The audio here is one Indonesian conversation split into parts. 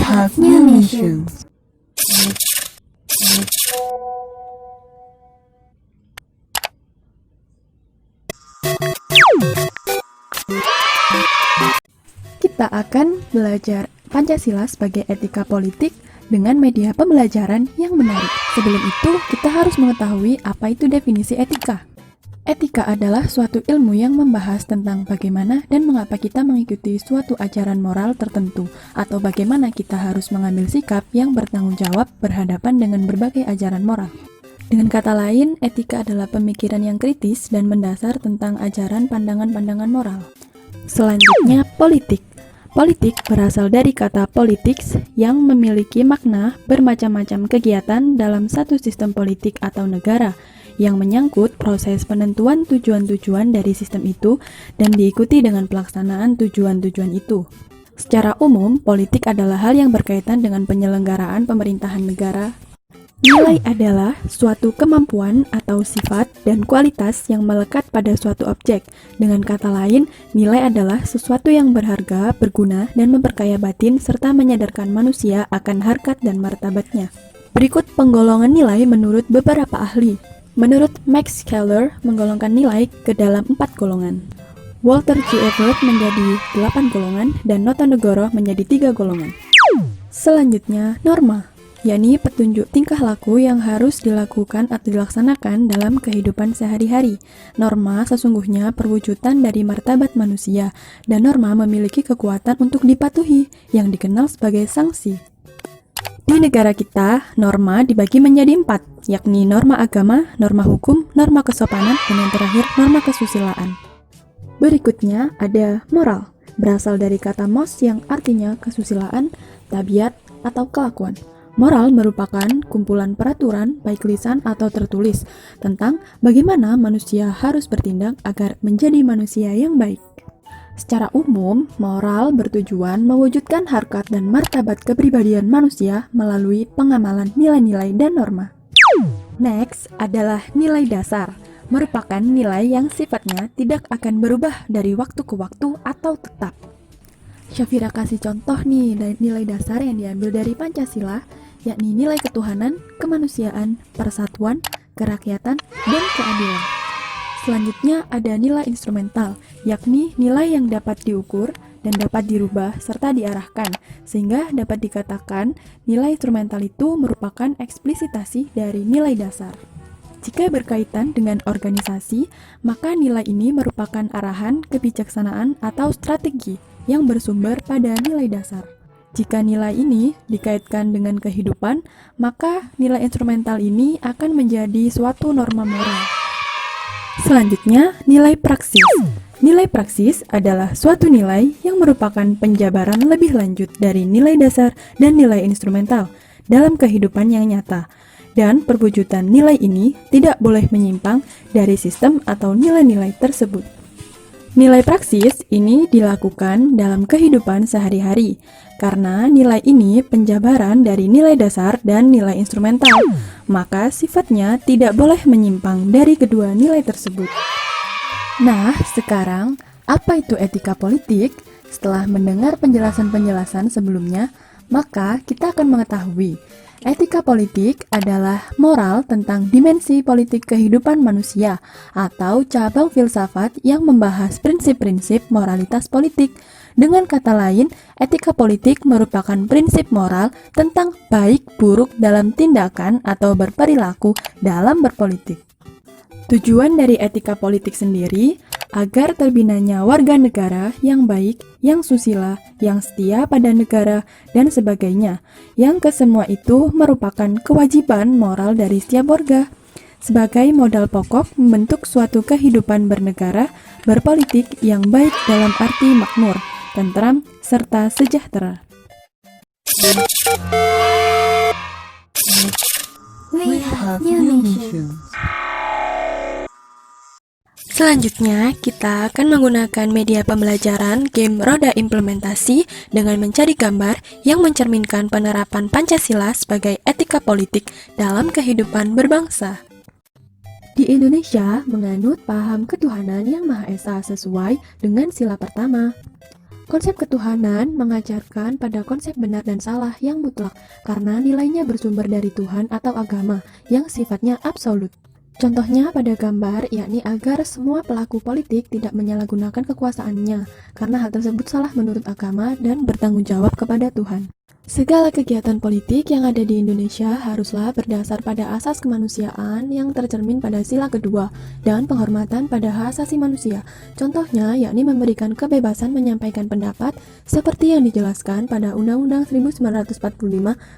have new missions. Kita akan belajar Pancasila sebagai etika politik dengan media pembelajaran yang menarik. Sebelum itu, kita harus mengetahui apa itu definisi etika. Etika adalah suatu ilmu yang membahas tentang bagaimana dan mengapa kita mengikuti suatu ajaran moral tertentu, atau bagaimana kita harus mengambil sikap yang bertanggung jawab berhadapan dengan berbagai ajaran moral. Dengan kata lain, etika adalah pemikiran yang kritis dan mendasar tentang ajaran pandangan-pandangan moral. Selanjutnya, politik. Politik berasal dari kata politics yang memiliki makna bermacam-macam kegiatan dalam satu sistem politik atau negara yang menyangkut proses penentuan tujuan-tujuan dari sistem itu dan diikuti dengan pelaksanaan tujuan-tujuan itu. Secara umum, politik adalah hal yang berkaitan dengan penyelenggaraan pemerintahan negara. Nilai adalah suatu kemampuan atau sifat dan kualitas yang melekat pada suatu objek. Dengan kata lain, nilai adalah sesuatu yang berharga, berguna, dan memperkaya batin serta menyadarkan manusia akan harkat dan martabatnya. Berikut penggolongan nilai menurut beberapa ahli. Menurut Max Keller, menggolongkan nilai ke dalam 4 golongan. Walter G. Everett menjadi 8 golongan dan Notonegoro menjadi 3 golongan. Selanjutnya, norma, yakni petunjuk tingkah laku yang harus dilakukan atau dilaksanakan dalam kehidupan sehari-hari. Norma sesungguhnya perwujudan dari martabat manusia, dan norma memiliki kekuatan untuk dipatuhi, yang dikenal sebagai sanksi. Di negara kita, norma dibagi menjadi 4, yakni norma agama, norma hukum, norma kesopanan, dan yang terakhir, norma kesusilaan. Berikutnya ada moral, berasal dari kata mos yang artinya kesusilaan, tabiat, atau kelakuan. Moral merupakan kumpulan peraturan, baik lisan atau tertulis, tentang bagaimana manusia harus bertindak agar menjadi manusia yang baik. Secara umum, moral bertujuan mewujudkan harkat dan martabat kepribadian manusia melalui pengamalan nilai-nilai dan norma. Next adalah nilai dasar, merupakan nilai yang sifatnya tidak akan berubah dari waktu ke waktu atau tetap. Syafira kasih contoh nih dari nilai dasar yang diambil dari Pancasila, yakni nilai ketuhanan, kemanusiaan, persatuan, kerakyatan, dan keadilan. Selanjutnya ada nilai instrumental, yakni nilai yang dapat diukur dan dapat dirubah serta diarahkan, sehingga dapat dikatakan nilai instrumental itu merupakan eksplisitasi dari nilai dasar. Jika berkaitan dengan organisasi, maka nilai ini merupakan arahan, kebijaksanaan, atau strategi yang bersumber pada nilai dasar. Jika nilai ini dikaitkan dengan kehidupan, maka nilai instrumental ini akan menjadi suatu norma moral. Selanjutnya, nilai praksis. Nilai praksis adalah suatu nilai yang merupakan penjabaran lebih lanjut dari nilai dasar dan nilai instrumental dalam kehidupan yang nyata. Dan perwujudan nilai ini tidak boleh menyimpang dari sistem atau nilai-nilai tersebut. Nilai praksis ini dilakukan dalam kehidupan sehari-hari, karena nilai ini penjabaran dari nilai dasar dan nilai instrumental, maka sifatnya tidak boleh menyimpang dari kedua nilai tersebut. Nah, sekarang, apa itu etika politik? Setelah mendengar penjelasan-penjelasan sebelumnya, maka kita akan mengetahui etika politik adalah moral tentang dimensi politik kehidupan manusia atau cabang filsafat yang membahas prinsip-prinsip moralitas politik. Dengan kata lain, etika politik merupakan prinsip moral tentang baik buruk dalam tindakan atau berperilaku dalam berpolitik. Tujuan dari etika politik sendiri agar terbinanya warga negara yang baik, yang susila, yang setia pada negara, dan sebagainya, yang kesemua itu merupakan kewajiban moral dari setiap warga, sebagai modal pokok membentuk suatu kehidupan bernegara, berpolitik yang baik dalam arti makmur, tentram, serta sejahtera. We have new missions. Selanjutnya, kita akan menggunakan media pembelajaran game roda implementasi dengan mencari gambar yang mencerminkan penerapan Pancasila sebagai etika politik dalam kehidupan berbangsa. Di Indonesia, menganut paham ketuhanan yang Maha Esa sesuai dengan sila pertama. Konsep ketuhanan mengajarkan pada konsep benar dan salah yang mutlak karena nilainya bersumber dari Tuhan atau agama yang sifatnya absolut. Contohnya pada gambar, yakni agar semua pelaku politik tidak menyalahgunakan kekuasaannya karena hal tersebut salah menurut agama dan bertanggung jawab kepada Tuhan. Segala kegiatan politik yang ada di Indonesia haruslah berdasar pada asas kemanusiaan yang tercermin pada sila kedua dan penghormatan pada hak asasi manusia. Contohnya yakni memberikan kebebasan menyampaikan pendapat seperti yang dijelaskan pada Undang-Undang 1945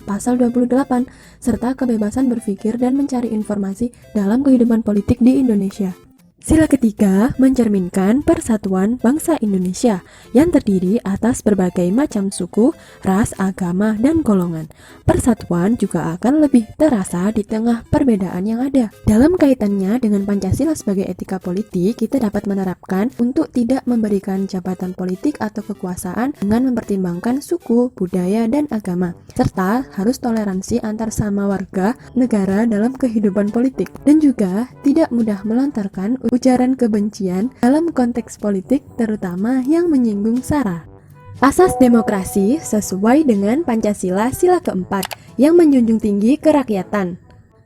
pasal 28 serta kebebasan berpikir dan mencari informasi dalam kehidupan politik di Indonesia. Sila ketiga mencerminkan persatuan bangsa Indonesia yang terdiri atas berbagai macam suku, ras, agama, dan golongan. Persatuan juga akan lebih terasa di tengah perbedaan yang ada. Dalam kaitannya dengan Pancasila sebagai etika politik, kita dapat menerapkan untuk tidak memberikan jabatan politik atau kekuasaan dengan mempertimbangkan suku, budaya, dan agama, serta harus toleransi antar sama warga negara dalam kehidupan politik, dan juga tidak mudah melontarkan ujaran kebencian dalam konteks politik terutama yang menyinggung SARA. Asas demokrasi sesuai dengan Pancasila sila keempat yang menjunjung tinggi kerakyatan.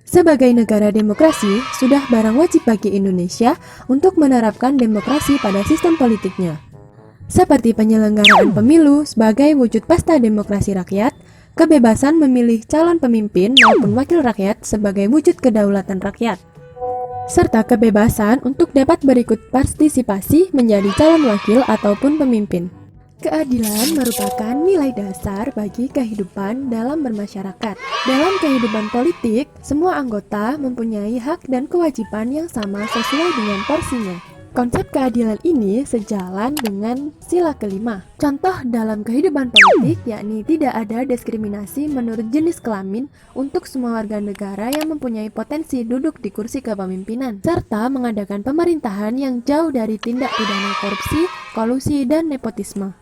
Sebagai negara demokrasi, sudah barang wajib bagi Indonesia untuk menerapkan demokrasi pada sistem politiknya. Seperti penyelenggaraan pemilu sebagai wujud pesta demokrasi rakyat, kebebasan memilih calon pemimpin maupun wakil rakyat sebagai wujud kedaulatan rakyat, serta kebebasan untuk dapat berikut partisipasi menjadi calon wakil ataupun pemimpin. Keadilan merupakan nilai dasar bagi kehidupan dalam bermasyarakat. Dalam kehidupan politik, semua anggota mempunyai hak dan kewajiban yang sama sesuai dengan porsinya. Konsep keadilan ini sejalan dengan sila kelima. Contoh dalam kehidupan politik yakni tidak ada diskriminasi menurut jenis kelamin untuk semua warga negara yang mempunyai potensi duduk di kursi kepemimpinan, serta mengadakan pemerintahan yang jauh dari tindak pidana korupsi, kolusi, dan nepotisme.